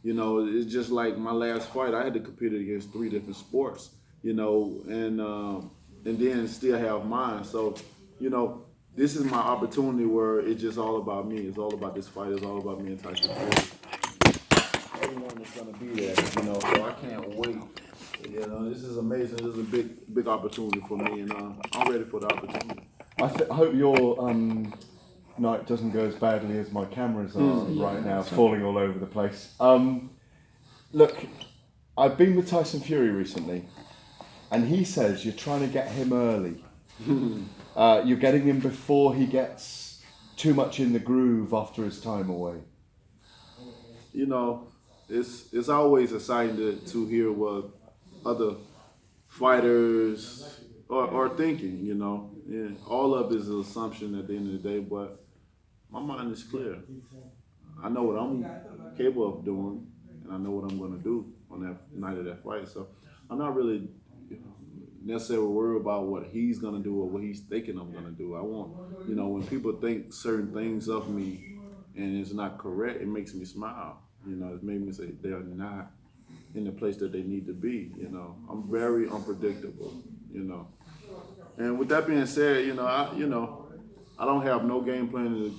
You know, it's just like my last fight. I had to compete against 3 different sports. You know, and then still have mine. So, you know, this is my opportunity where it's just all about me. It's all about this fight. It's all about me and Tyson Fury. Everyone is gonna be there. You know, so I can't wait. You know, this is amazing. This is a big opportunity for me, and I'm ready for the opportunity. I hope your night doesn't go as badly as my cameras are right now, falling all over the place. Look, I've been with Tyson Fury recently, and he says you're trying to get him early. You're getting him before he gets too much in the groove after his time away. You know, it's always exciting to hear what other fighters are thinking. You know, and all of it is an assumption at the end of the day, but my mind is clear. I know what I'm capable of doing, and I know what I'm going to do on that night of that fight. So I'm not really necessarily worried about what he's going to do or what he's thinking I'm going to do. I want, you know, when people think certain things of me and it's not correct, it makes me smile. You know, it made me say they're not in the place that they need to be. You know, I'm very unpredictable. You know, and with that being said, I don't have no game plan to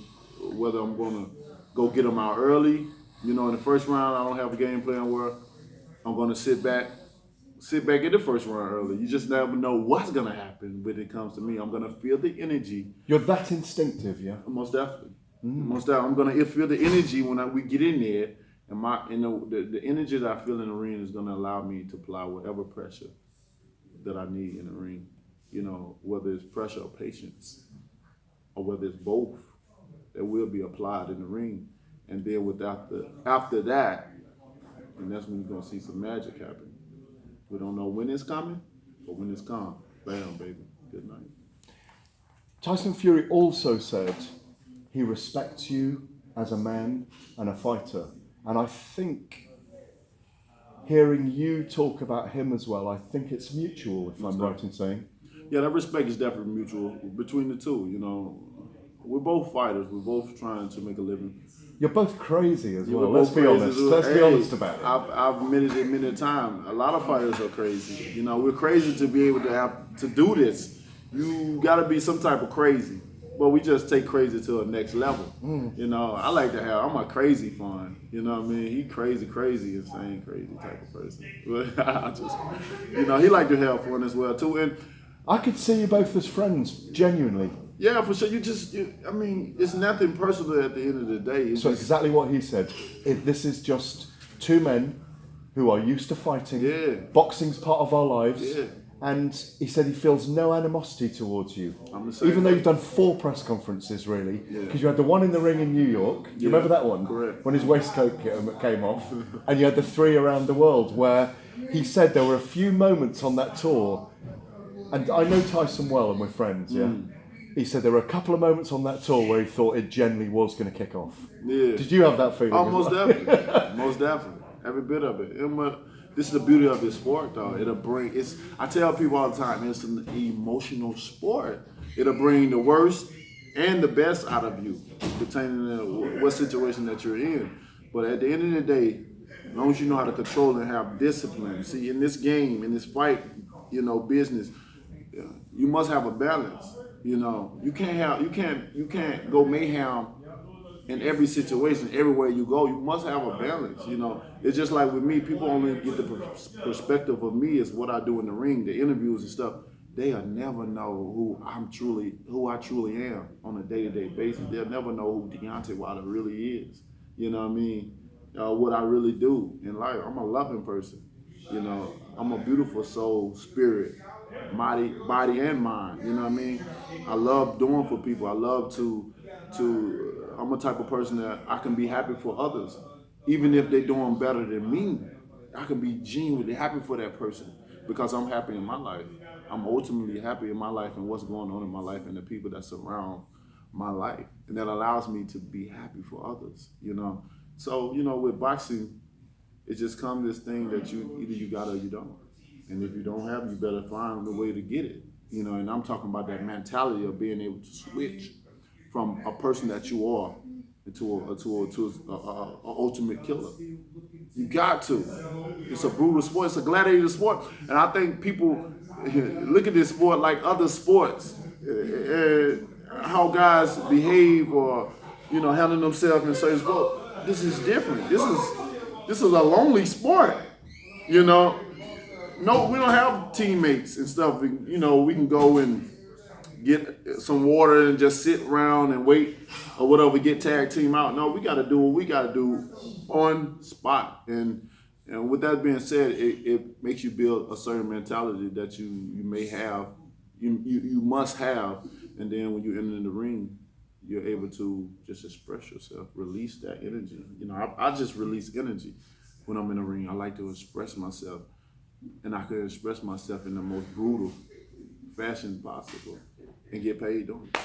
whether I'm going to go get them out early. You know, in the first round, I don't have a game plan where I'm going to sit back in the first round early. You just never know what's going to happen when it comes to me. I'm going to feel the energy. You're that instinctive, yeah? Most definitely. Most definitely. I'm going to feel the energy when we get in there. And the energy that I feel in the ring is going to allow me to apply whatever pressure that I need in the ring. You know, whether it's pressure or patience, or whether it's both, that will be applied in the ring. And then after that, and that's when you're going to see some magic happen. We don't know when it's coming, but when it's come, bam, baby, good night. Tyson Fury also said he respects you as a man and a fighter. And I think hearing you talk about him as well, I think it's mutual, if I'm right in saying. Yeah, that respect is definitely mutual between the two. You know, we're both fighters. We're both trying to make a living. You're both crazy as well. Let's be honest. Let's be honest about it. I've admitted it many times. A lot of fighters are crazy. You know, we're crazy to be able to do this. You got to be some type of crazy. But we just take crazy to a next level. You know, I like to have. I'm a crazy fun. You know what I mean? He crazy, insane, crazy type of person. But I just, you know, he like to have fun as well too. And I could see you both as friends, genuinely. Yeah, for sure. I mean, it's nothing personal at the end of the day. So exactly what he said. This is just two men who are used to fighting. Yeah. Boxing's part of our lives. Yeah. And he said he feels no animosity towards you. I'm the same Even though way. you've done 4 press conferences, really. Yeah. Because you had the one in the ring in New York. Do you remember that one? Correct. When his waistcoat came off. And you had the 3 around the world, where he said there were a few moments on that tour. And I know Tyson well and we're friends, yeah? He said there were a couple of moments on that tour where he thought it generally was going to kick off. Yeah. Did you have that feeling? Oh, most definitely. Most definitely. Every bit of it. This is the beauty of this sport, though. I tell people all the time, it's an emotional sport. It'll bring the worst and the best out of you, depending on what situation that you're in. But at the end of the day, as long as you know how to control and have discipline. See, in this game, in this fight, you know, business, you must have a balance. You know, you can't go mayhem in every situation, everywhere you go. You must have a balance. You know, it's just like with me. People only get the perspective of me as what I do in the ring, the interviews and stuff. They'll never know who I truly am on a day-to-day basis. They'll never know who Deontay Wilder really is. You know what I mean? What I really do in life. I'm a loving person. You know, I'm a beautiful soul, spirit, body and mind. You know what I mean? I love doing for people. I love I'm a type of person that I can be happy for others. Even if they're doing better than me, I can be genuinely happy for that person because I'm happy in my life. I'm ultimately happy in my life and what's going on in my life and the people that surround my life. And that allows me to be happy for others, you know? So, you know, with boxing, it just comes this thing that either you got or you don't. And if you don't have it, you better find a way to get it. You know, and I'm talking about that mentality of being able to switch from a person that you are into a ultimate killer. You got to. It's a brutal sport. It's a gladiator sport, and I think people look at this sport like other sports, how guys behave or handle themselves in certain sports. This is different. This is a lonely sport. No, we don't have teammates and stuff. We can go and get some water and just sit around and wait or whatever, get tag team out. No, we got to do what we got to do on spot. And with that being said, it makes you build a certain mentality that you may have, you must have. And then when you enter in the ring, you're able to just express yourself, release that energy. I just release energy when I'm in the ring. I like to express myself, and I can express myself in the most brutal fashion possible and get paid doing it.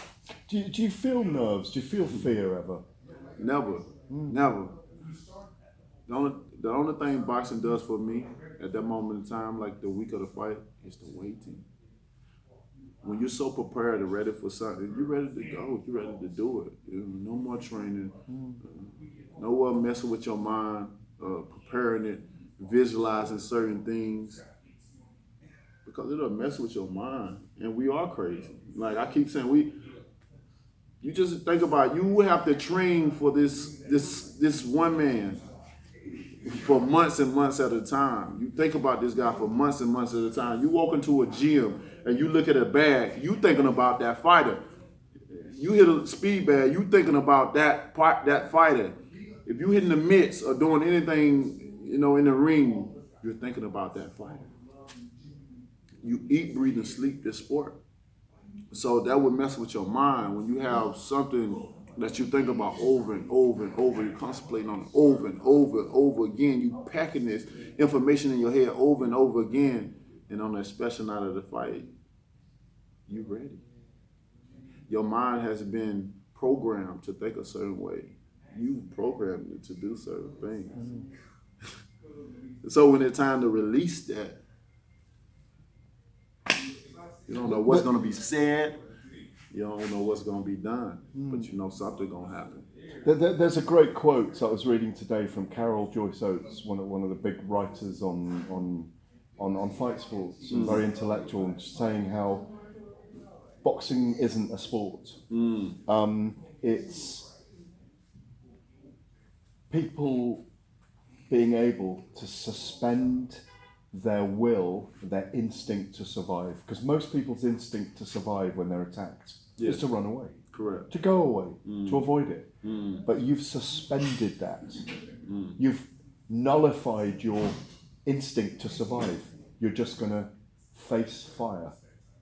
Do you feel nerves? Do you feel fear ever? Never. The only thing boxing does for me at that moment in time, like the week of the fight, is the waiting. When you're so prepared and ready for something, you're ready to go. You're ready to do it. No more training. No more messing with your mind, preparing it, visualizing certain things. Because it'll mess with your mind. And we are crazy. Like I keep saying, you just think about it, you will have to train for this one man for months and months at a time. You think about this guy for months and months at a time. You walk into a gym and you look at a bag, you thinking about that fighter. You hit a speed bag, you thinking about that fighter. If you hitting the mitts or doing anything, in the ring, you're thinking about that fighter. You eat, breathe, and sleep this sport. So that would mess with your mind when you have something that you think about over and over and over. You're contemplating on it over and over and over again. You packing this information in your head over and over again. And on that special night of the fight, you ready. Your mind has been programmed to think a certain way. You programmed it to do certain things. So when it's time to release that, you don't know what's going to be said. You don't know what's going to be done, but you know something's going to happen. There's a great quote I was reading today from Carol Joyce Oates, one of the big writers on fight sports, and very intellectual, and saying how boxing isn't a sport. It's people being able to suspend their will, their instinct to survive. Because most people's instinct to survive when they're attacked is to run away. Correct. To go away, to avoid it. But you've suspended that. You've nullified your instinct to survive. You're just going to face fire.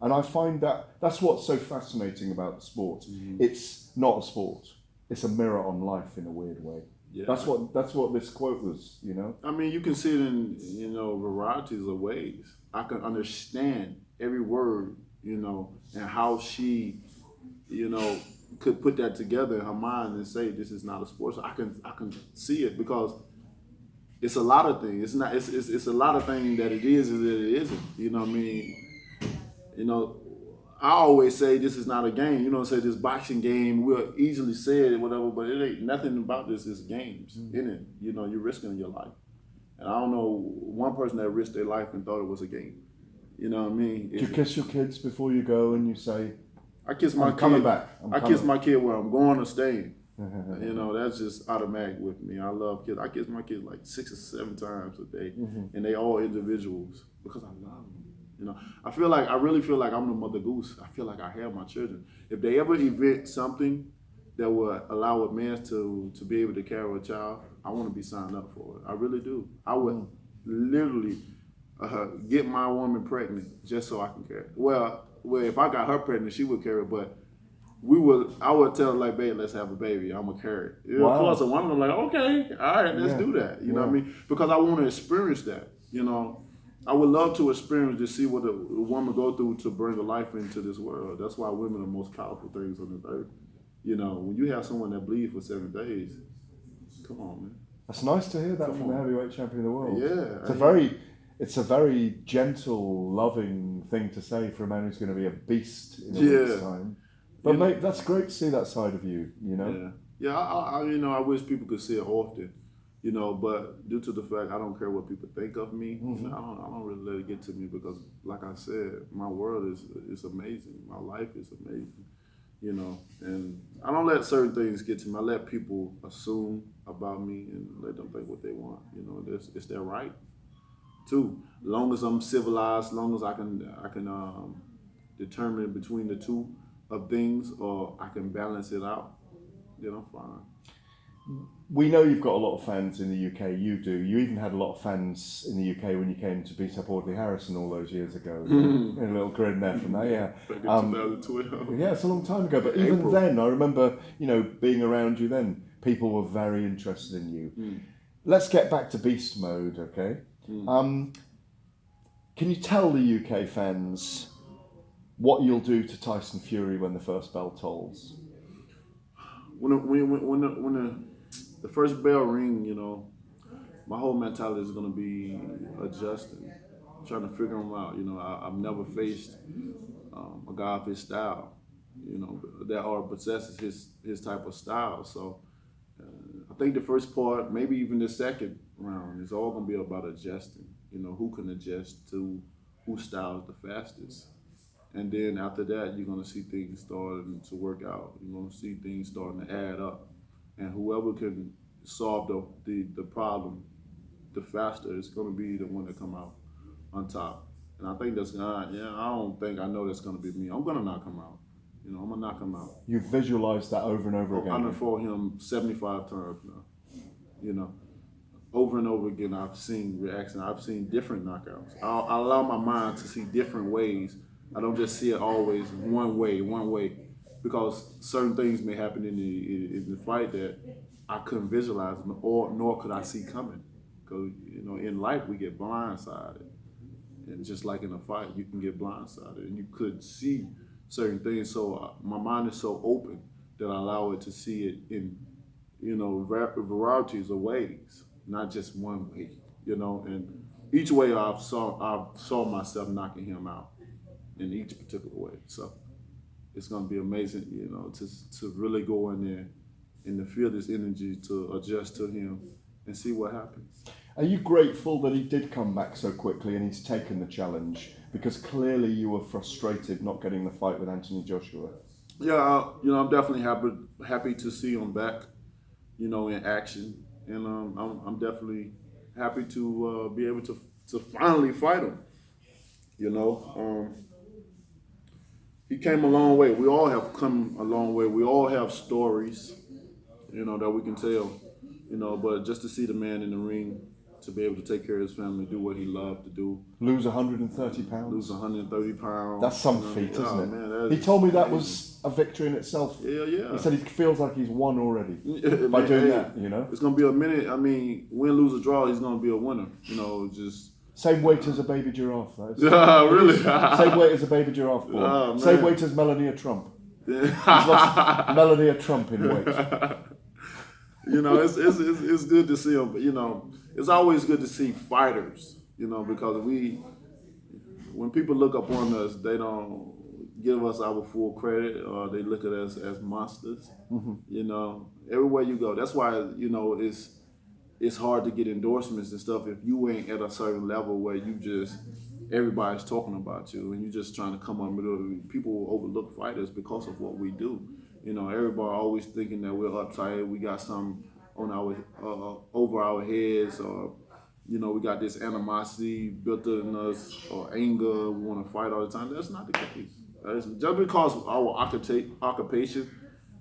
And I find that's what's so fascinating about the sport. It's not a sport. It's a mirror on life in a weird way. Yeah. That's what this quote was, I mean, you can see it in, varieties of ways. I can understand every word, and how she, could put that together in her mind and say this is not a sport. So I can see it because it's a lot of things. It's a lot of things that it is and that it isn't. You know what I mean? I always say this is not a game. Say this boxing game, we'll easily say it, whatever, but it ain't nothing about this is games in it. You're risking your life. And I don't know one person that risked their life and thought it was a game. You know what I mean? Do you kiss your kids before you go and you say, I kiss my kid. Coming back. I kiss my kid where I'm going or staying. That's just automatic with me. I love kids. I kiss my kids like 6 or 7 times a day, and they all individuals because I love them. I really feel like I'm the mother goose. I feel like I have my children. If they ever invent something that will allow a man to be able to carry a child, I want to be signed up for it. I really do. I would literally get my woman pregnant just so I can carry it. Well, if I got her pregnant, she would carry it, but I would tell her, like, babe, let's have a baby. I'm going to carry it. Of course, a woman, I'm like, okay, all right, let's do that. You know what I mean? Because I want to experience that, I would love to experience to see what a woman go through to bring a life into this world. That's why women are the most powerful things on this earth. When you have someone that bleeds for 7 days, come on, man. That's nice to hear that from the heavyweight champion of the world. Yeah. It's a very gentle, loving thing to say for a man who's going to be a beast in a week's time. But mate, that's great to see that side of you, Yeah. Yeah, I wish people could see it often, but due to the fact I don't care what people think of me, I don't really let it get to me because, like I said, my world is amazing. My life is amazing, and I don't let certain things get to me. I let people assume about me and let them think what they want. It's their right too. As long as I'm civilized, as long as I can determine between the two of things, or I can balance it out, then I'm fine. We know you've got a lot of fans in the UK. You do. You even had a lot of fans in the UK when you came to beat up Audley Harrison all those years ago. A little grin there from that, yeah. Back in 2012. Yeah, it's a long time ago. But even April. then, I remember, being around you then. People were very interested in you. Let's get back to beast mode, okay? Can you tell the UK fans what you'll do to Tyson Fury when the first bell tolls? When the first bell ring, my whole mentality is going to be adjusting, trying to figure him out. I've never faced a guy of his style, that or possesses his type of style. So I think the first part, maybe even the second round, is all going to be about adjusting. Who can adjust to whose style is the fastest. And then after that, you're going to see things starting to work out. You're going to see things starting to add up. And whoever can solve the problem the faster is going to be the one that come out on top. And I think that's going to, I don't think I know that's going to be me. I'm going to knock him out. I'm going to knock him out. You've visualized that over and over again. I've fought him 75 times now. Over and over again, I've seen reaction. I've seen different knockouts. I allow my mind to see different ways. I don't just see it always one way, because certain things may happen in the fight that I couldn't visualize, nor could I see coming. Because in life we get blindsided, and just like in a fight, you can get blindsided, and you could see certain things. So my mind is so open that I allow it to see it in varieties of ways, not just one way. And each way I saw myself knocking him out in each particular way. So it's going to be amazing, to really go in there and to feel this energy, to adjust to him and see what happens. Are you grateful that he did come back so quickly and he's taken the challenge? Because clearly you were frustrated not getting the fight with Anthony Joshua. Yeah, I'm definitely happy to see him back, in action, and I'm definitely happy to be able to finally fight him. He came a long way. We all have come a long way. We all have stories, that we can tell, but just to see the man in the ring, to be able to take care of his family, do what he loved to do. Lose 130 pounds? Lose 130 pounds. That's some feat, isn't it? Man, he told me that was a victory in itself. Yeah. He said he feels like he's won already by doing that, It's going to be a minute. I mean, win, lose, or draw, he's going to be a winner. Just... Same weight as a baby giraffe. Really? Same weight as a baby giraffe born. Oh, same weight as Melania Trump. He's lost Melania Trump in weight. It's good to see him. But, it's always good to see fighters. Because when people look upon us, they don't give us our full credit, or they look at us as monsters. Everywhere you go. That's why it's hard to get endorsements and stuff if you ain't at a certain level where everybody's talking about you and you're just trying to come up with. People will overlook fighters because of what we do. Everybody always thinking that we're uptight, we got something on our over our heads, or we got this animosity built in us, or anger, we want to fight all the time. That's not the case. Just because our occupation,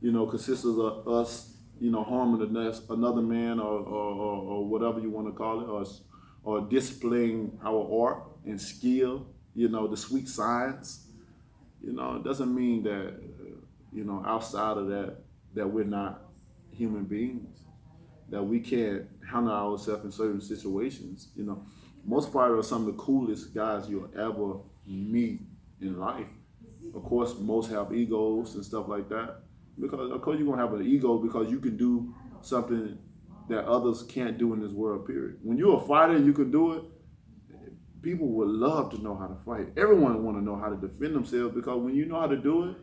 consists of us, harming another man, or whatever you want to call it, or displaying our art and skill, the sweet science, it doesn't mean that, outside of that we're not human beings, that we can't handle ourselves in certain situations. Most fighters are some of the coolest guys you'll ever meet in life. Of course, most have egos and stuff like that. Because of course you're gonna have an ego because you can do something that others can't do in this world, period. When you're a fighter, you can do it. People would love to know how to fight. Everyone want to know how to defend themselves, because when you know how to do it,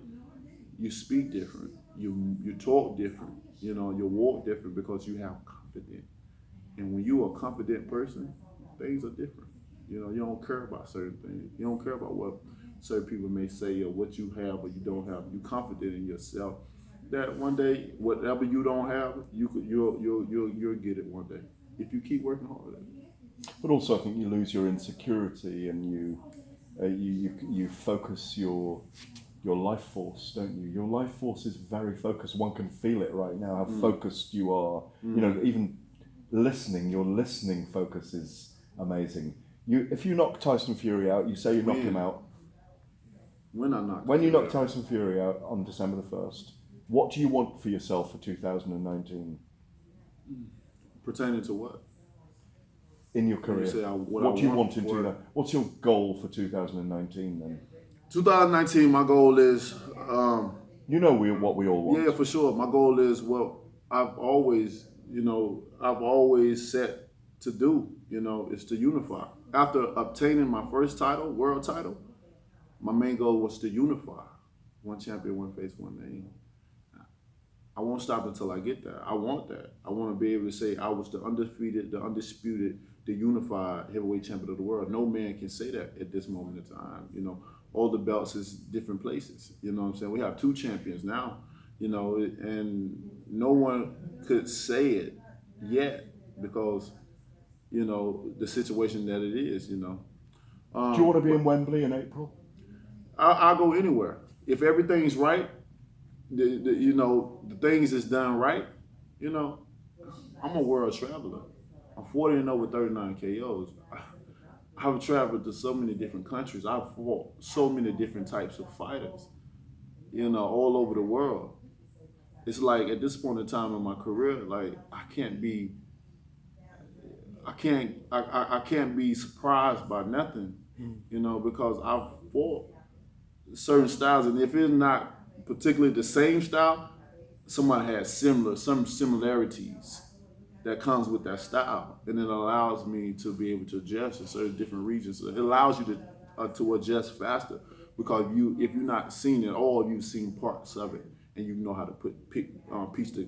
you speak different. You talk different. You know, you walk different because you have confidence. And when you're a confident person, things are different. You know, you don't care about certain things. You don't care about what certain people may say or what you have or you don't have. You're confident in yourself. That one day, whatever you don't have, you'll get it one day if you keep working hard at it. But also, I think you lose your insecurity and you focus your life force, don't you? Your life force is very focused. One can feel it right now, how focused you are. You know, even listening, your listening focus is amazing. If you knock Tyson Fury out, you say you knock him out. When you knock Tyson Fury out on December the 1st, what do you want for yourself for 2019? Pertaining to what? In your career. What do you want in 2019? What's your goal for 2019 then? 2019, my goal is... you know what we all want. Yeah, for sure. My goal is I've always set to do, is to unify. After obtaining my first title, world title, my main goal was to unify. One champion, one face, one name. I won't stop until I get that. I want that. I want to be able to say I was the undefeated, the undisputed, the unified heavyweight champion of the world. No man can say that at this moment in time. All the belts is different places. You know what I'm saying? We have 2 champions now, and no one could say it yet because, the situation that it is, Do you want to be in Wembley in April? I'll go anywhere. If everything's right, the things is done right, I'm a world traveler. I'm 40-0 with 39 KOs. I've traveled to so many different countries. I've fought so many different types of fighters, all over the world. It's like at this point in time in my career, like I can't be surprised by nothing, because I've fought certain styles, and if it's not particularly the same style, somebody has some similarities that comes with that style, and it allows me to be able to adjust in certain different regions. It allows you to adjust faster because if you're not seeing it all, you've seen parts of it, and you know how to piece the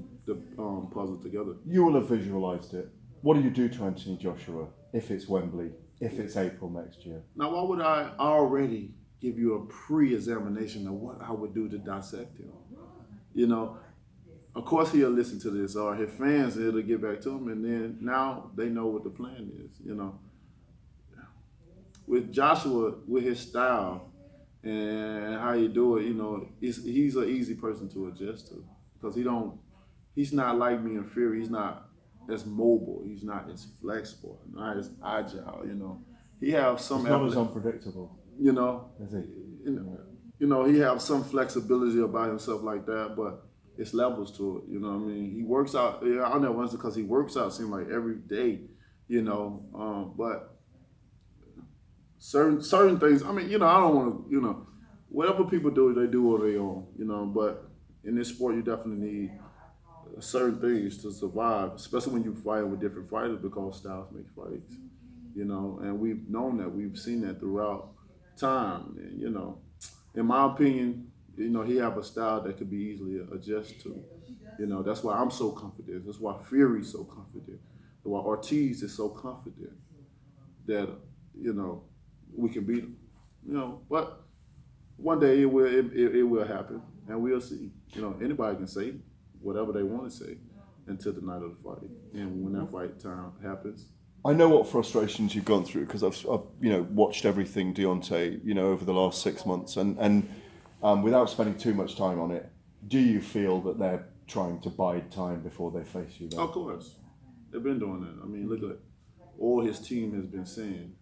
puzzle together. You will have visualized it. What do you do to Anthony Joshua if it's Wembley, if it's April next year? Now, why would I already give you a pre-examination of what I would do to dissect him? Of course he'll listen to this, or his fans, it'll get back to him, and then now they know what the plan is, With Joshua, with his style and how you do it, he's an easy person to adjust to because he's not like me and Fury. He's not as mobile. He's not as flexible, not as agile, He have some... He's not as unpredictable. Is he? He have some flexibility about himself like that, but it's levels to it. He works out. I know once because he works out. Seems like every day. But certain things. I don't want to. Whatever people do, they do on their own. But in this sport, you definitely need certain things to survive, especially when you fight with different fighters because styles make fights. And we've known that. We've seen that throughout time. And, in my opinion, he have a style that could be easily adjusted to. That's why I'm so confident. That's why Fury's so confident. That's why Ortiz is so confident that, we can beat him. But one day it will happen, and we'll see. Anybody can say whatever they want to say until the night of the fight. And when that fight time happens, I know what frustrations you've gone through because I've watched everything Deontay, over the last 6 months, and without spending too much time on it, do you feel that they're trying to bide time before they face you? Of course, they've been doing that. Look at all his team has been saying,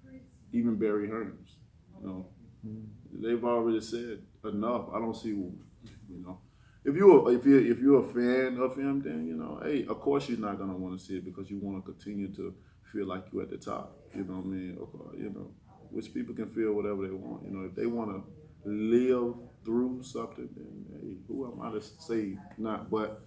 even Barry Hearns, they've already said enough. I don't see, If you're a fan of him, then hey, of course you're not gonna want to see it because you want to continue to feel like you're at the top. Which people can feel whatever they want. If they want to live through something, then hey, who am I to say not? But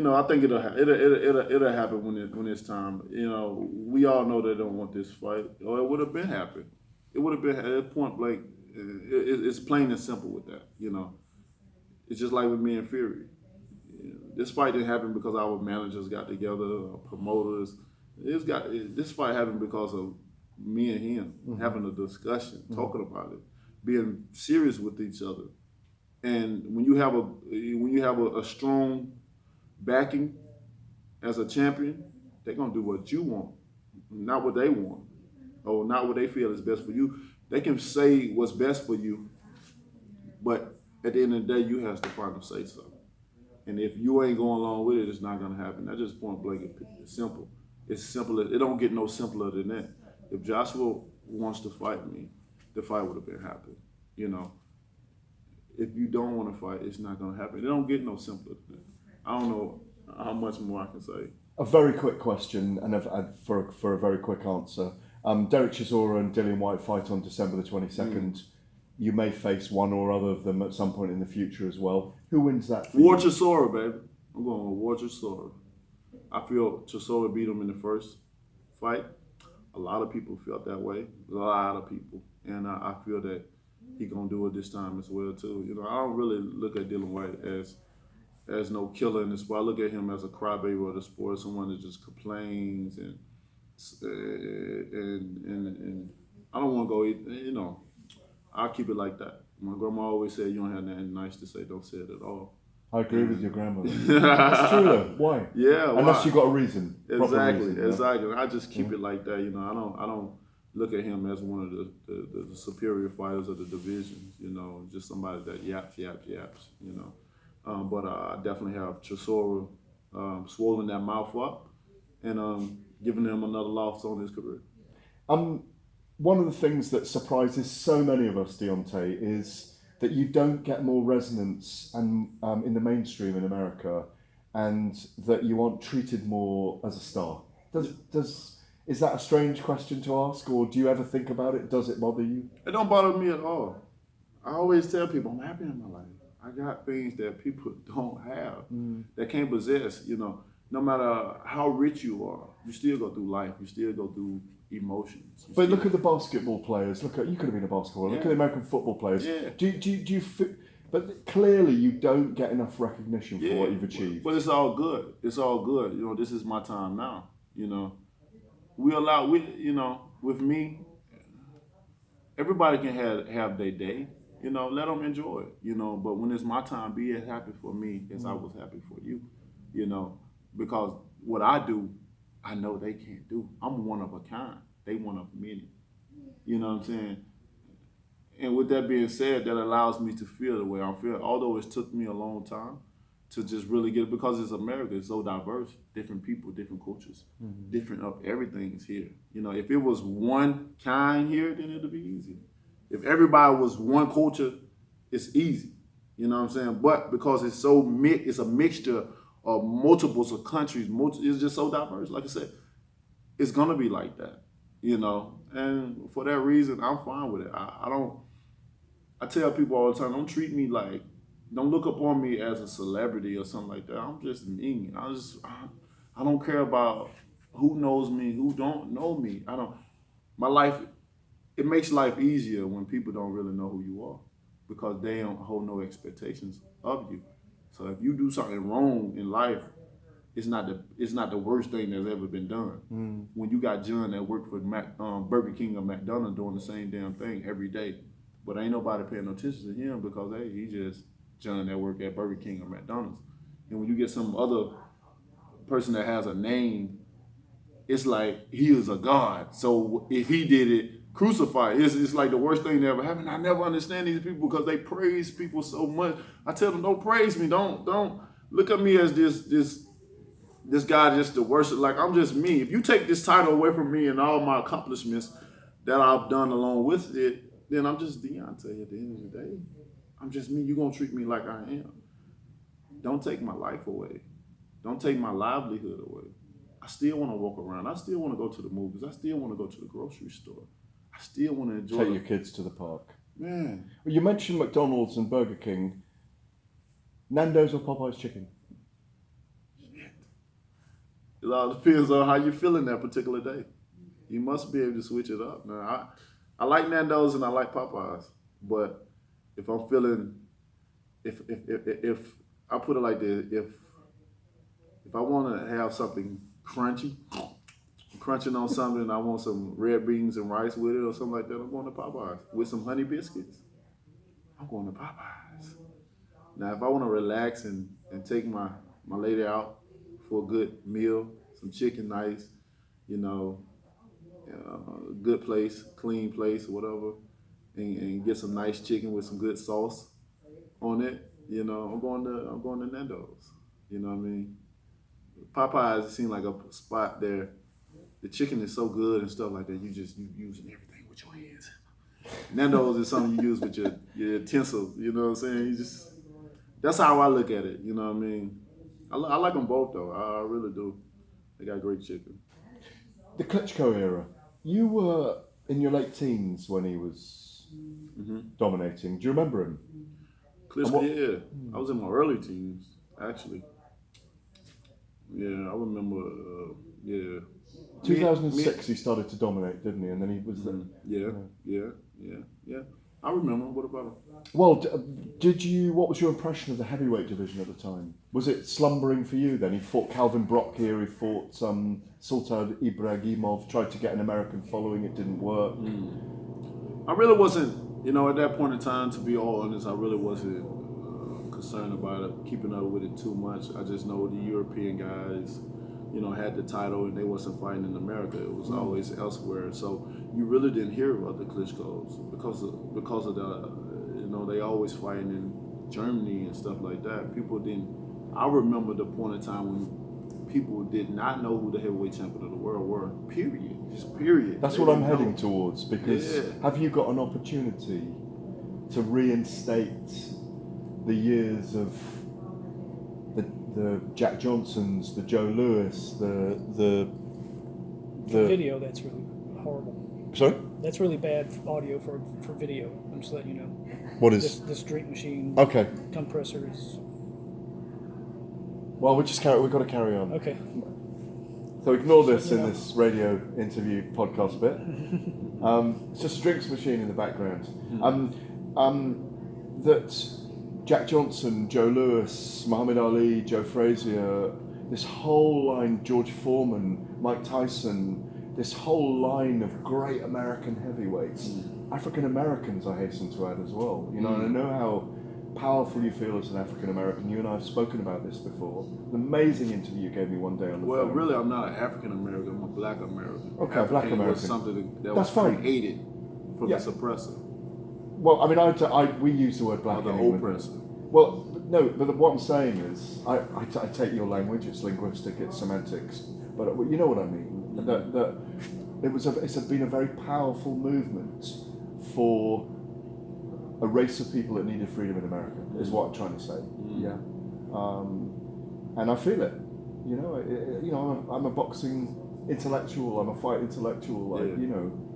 I think it'll happen when it's time. We all know they don't want this fight, or it would have been happened. It would have been at point blank. it's plain and simple with that. You know, it's just like with me and Fury. You know, this fight didn't happen because our managers got together, our promoters. This fight happened because of me and him having a discussion, talking about it, being serious with each other. And when you have a strong backing as a champion, they're gonna do what you want, not what they want, or not what they feel is best for you. They can say what's best for you, but at the end of the day, you have to find say so. And if you ain't going along with it, it's not gonna happen. That's just point blank. It's simple. It's simple. It don't get no simpler than that. If Joshua wants to fight me, the fight would have been happening. You know, if you don't want to fight, it's not gonna happen. It don't get no simpler than that. I don't know how much more I can say. A very quick question, and for a very quick answer. Derek Chisora and Dillian Whyte fight on December the 22nd. You may face one or other of them at some point in the future as well. Who wins that? War Chisora, baby. I'm going with War Chisora. I feel Chisora beat him in the first fight. A lot of people felt that way. A lot of people. And I feel that he's going to do it this time as well, too. You know, I don't really look at Dillian Whyte as no killer in the sport. I look at him as a crybaby of the sport, someone that just complains and I don't want to go, you know, I'll keep it like that. My grandma always said, you don't have nothing nice to say, don't say it at all. I agree with your grandmother. That's true though. Why? Yeah, why? Unless you got a reason. Exactly. Yeah. I just keep it like that. You know, I don't look at him as one of the superior fighters of the divisions. You know, just somebody that yaps. You know, but I definitely have Chisora swollen that mouth up and giving him another loss on his career. One of the things that surprises so many of us, Deontay, is that you don't get more resonance and in the mainstream in America, and that you aren't treated more as a star. Is that a strange question to ask, or do you ever think about it? Does it bother you? It don't bother me at all. I always tell people I'm happy in my life. I got things that people don't have, that can't possess. You know, no matter how rich you are, you still go through life. You still go through emotions. But look at the basketball players. You could have been a basketballer. Look at the American football players. Yeah. Do you but clearly you don't get enough recognition for what you've achieved. But it's all good. It's all good. You know, this is my time now. You know, you know, with me, everybody can have their day. You know, let them enjoy it. You know, but when it's my time, be as happy for me as I was happy for you. You know, because what I do, I know they can't do. I'm one of a kind. They one of many. You know what I'm saying? And with that being said, that allows me to feel the way I feel. Although it took me a long time to just really get it, because it's America, it's so diverse. Different people, different cultures, different of everything is here. You know, if it was one kind here, then it'd be easy. If everybody was one culture, it's easy. You know what I'm saying? But because it's it's a mixture of multiples of countries, it's just so diverse. Like I said, it's gonna be like that, you know. And for that reason, I'm fine with it. I tell people all the time, don't look upon me as a celebrity or something like that. I'm just me. I don't care about who knows me, who don't know me. My life, it makes life easier when people don't really know who you are, because they don't hold no expectations of you. So if you do something wrong in life, it's not the worst thing that's ever been done. When you got John that worked for Burger King or McDonald's doing the same damn thing every day, but ain't nobody paying no attention to him because, hey, he just John that worked at Burger King or McDonald's. And when you get some other person that has a name, it's like he is a god. So if he did it, crucified. It's like the worst thing that ever happened. I never understand these people because they praise people so much. I tell them, don't praise me. Don't look at me as this guy just the worst. Like, I'm just me. If you take this title away from me and all my accomplishments that I've done along with it, then I'm just Deontay at the end of the day. I'm just me. You're going to treat me like I am. Don't take my life away. Don't take my livelihood away. I still want to walk around. I still want to go to the movies. I still want to go to the grocery store. I still want to enjoy. Take your kids to the park. Man. Well, you mentioned McDonald's and Burger King. Nando's or Popeye's chicken? It all depends on how you're feeling that particular day. You must be able to switch it up. Now, I like Nando's and I like Popeyes. But if I'm feeling, if I put it like this, if I want to have something crunching on something, and I want some red beans and rice with it or something like that, I'm going to Popeyes with some honey biscuits. I'm going to Popeyes. Now, if I want to relax and take my lady out for a good meal, some chicken, nice, you know, good place, clean place, whatever, and get some nice chicken with some good sauce on it, you know, I'm going to Nando's. You know what I mean? Popeyes, it seems like a spot there. The chicken is so good and stuff like that. You using everything with your hands. Nando's is something you use with your utensils. You know what I'm saying? That's how I look at it. You know what I mean? I like them both though. I really do. They got great chicken. The Klitschko era. You were in your late teens when he was dominating. Do you remember him? Klitschko, yeah. I was in my early teens, actually. Yeah, I remember. 2006, he started to dominate, didn't he? And then he was the. Yeah. I remember. What about him? Well, what was your impression of the heavyweight division at the time? Was it slumbering for you then? He fought Calvin Brock here, he fought Sultan Ibragimov, tried to get an American following, it didn't work. I really wasn't, at that point in time, to be all honest, I really wasn't concerned about it, keeping up with it too much. I just know the European guys, had the title and they wasn't fighting in America. It was always elsewhere. So you really didn't hear about the Klitschko's because of the, they always fighting in Germany and stuff like that. People didn't. I remember the point in time when people did not know who the heavyweight champion of the world were. Period. Just period. That's what I'm heading towards, because have you got an opportunity to reinstate the years of the Jack Johnsons, the Joe Lewis, the video? That's really horrible. Sorry? That's really bad audio for video. I'm just letting you know. What is this drink machine? Okay. Compressor is. Well, we've got to carry on. Okay. So ignore this in this radio interview podcast bit. It's just a drinks machine in the background. That Jack Johnson, Joe Lewis, Muhammad Ali, Joe Frazier, this whole line, George Foreman, Mike Tyson, this whole line of great American heavyweights. African Americans, I hasten to add as well. And I know how powerful you feel as an African American. You and I have spoken about this before. An amazing interview you gave me one day on the phone. Well, really, I'm not an African American. I'm a Black American. Okay, Black American. Was something that was created from the suppressor. Well, I mean, we use the word black. Or the oppressor. Well, no, but what I'm saying is, I take your language. It's linguistic. It's semantics. But you know what I mean. That it's been a very powerful movement for a race of people that needed freedom in America, is what I'm trying to say. Yeah, and I feel it. I'm a boxing intellectual. I'm a fight intellectual.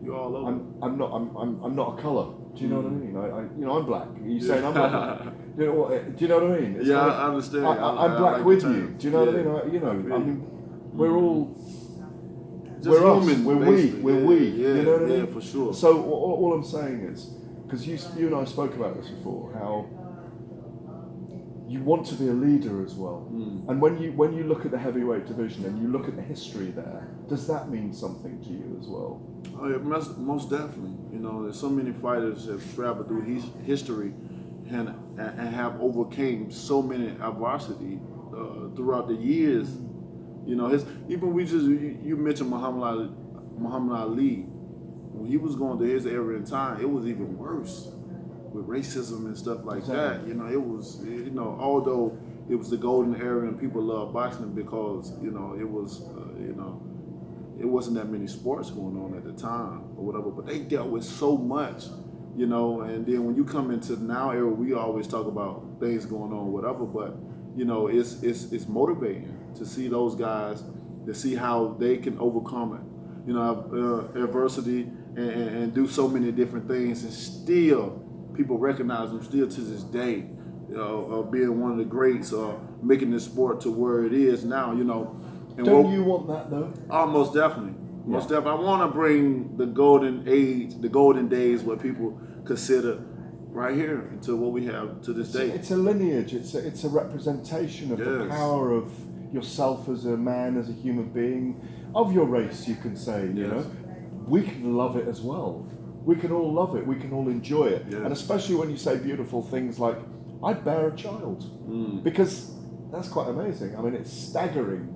You're all over. I'm not a colour. Do you know what I mean? I'm black. Are you saying I'm black? Do you know what I mean? It's I understand. I'm black like with you. Do you know what I mean? We're all. Just we're human. Us. We're we. Yeah, you know what I mean? Yeah, for sure. So all I'm saying is, because you and I spoke about this before, how you want to be a leader as well. And when you look at the heavyweight division and you look at the history there, does that mean something to you as well? Oh, yeah, most definitely. There's so many fighters that have traveled through history and have overcame so many adversity throughout the years. You mentioned Muhammad Ali. When he was going through his era in time, it was even worse with racism and stuff like that. It was, although it was the golden era and people loved boxing because, it was, it wasn't that many sports going on at the time or whatever, but they dealt with so much, and then when you come into the now era, we always talk about things going on, whatever, but, it's motivating to see those guys, to see how they can overcome it, adversity and do so many different things, and still people recognize them still to this day, of being one of the greats or making this sport to where it is now, And Don't you want that though? Oh, most definitely. Most definitely. I want to bring the golden age, the golden days where people consider right here into what we have to this day. It's a lineage. It's a representation of the power of yourself as a man, as a human being, of your race. You can say, you know, we can love it as well. We can all love it. We can all enjoy it, and especially when you say beautiful things like, "I'd bear a child," because that's quite amazing. I mean, it's staggering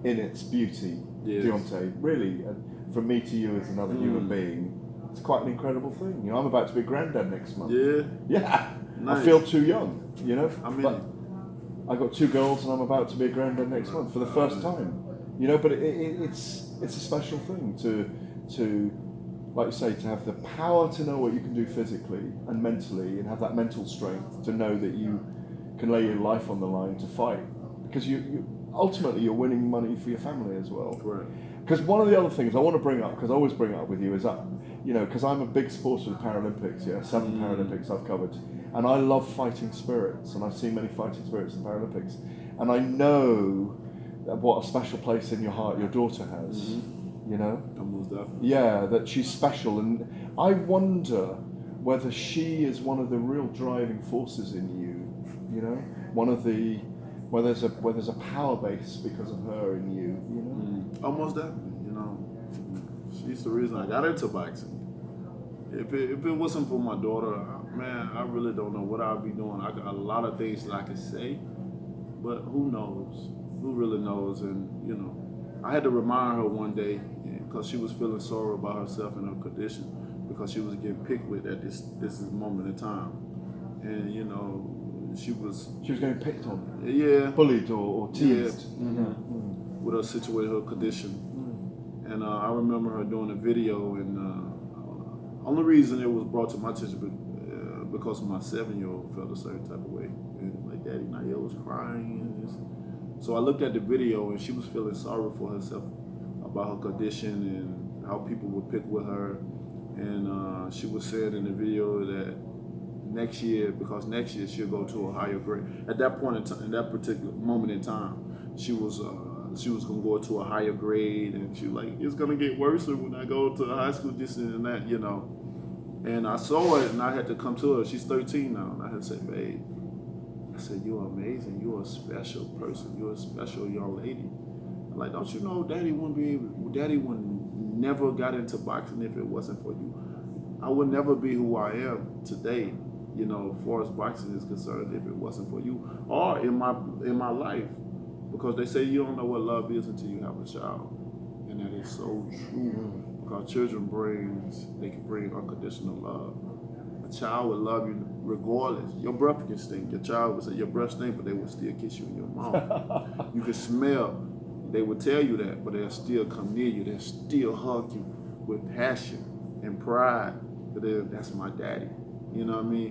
in its beauty, Deontay. Really, and from me to you as another human being. It's quite an incredible thing. You know, I'm about to be a granddad next month. Yeah. Nice. I feel too young, you know. I mean, but I got 2 girls, and I'm about to be a granddad next month for the first time. You know, but it's a special thing to, like you say, to have the power to know what you can do physically and mentally, and have that mental strength to know that you can lay your life on the line to fight, because you ultimately you're winning money for your family as well. Right. Because one of the other things I want to bring up, because I always bring it up with you, is that, you know, because I'm a big supporter of the Paralympics, 7 Paralympics I've covered, and I love fighting spirits, and I've seen many fighting spirits in the Paralympics, and I know what a special place in your heart your daughter has, you know? Almost definitely. Yeah, that she's special, and I wonder whether she is one of the real driving forces in you, you know? One of the, where there's a power base because of her in you, you know? Almost definitely, you know. She's the reason I got into boxing. If it wasn't for my daughter, man, I really don't know what I'd be doing. I got a lot of things that I could say, but who knows? Who really knows? And, you know, I had to remind her one day, because she was feeling sorry about herself and her condition, because she was getting picked with at this moment in time. And, you know, she was getting picked on. Yeah. Bullied or teased. Yeah. With her situation, her condition. And I remember her doing a video, and only reason it was brought to my attention because my 7-year-old felt a certain type of way. And like, Daddy Nael was crying. So I looked at the video, and she was feeling sorry for herself about her condition and how people would pick with her. And she was saying in the video that next year, because next year she'll go to a higher grade. At that point in time, in that particular moment in time, she was gonna go to a higher grade, and she was like, it's gonna get worse when I go to high school, this and that, you know. And I saw it, and I had to come to her. She's 13 now, and I had to say, babe, I said, you're amazing. You're a special person. You're a special young lady. I'm like, don't you know, Daddy would never got into boxing if it wasn't for you. I would never be who I am today, you know, as far as boxing is concerned, if it wasn't for you, or in my life. Because they say you don't know what love is until you have a child. And that is so true. Because children can bring unconditional love. A child will love you regardless. Your breath can stink. Your child would say your breath stink, but they will still kiss you in your mouth. You can smell. They will tell you that, but they'll still come near you. They'll still hug you with passion and pride. But that's my daddy. You know what I mean?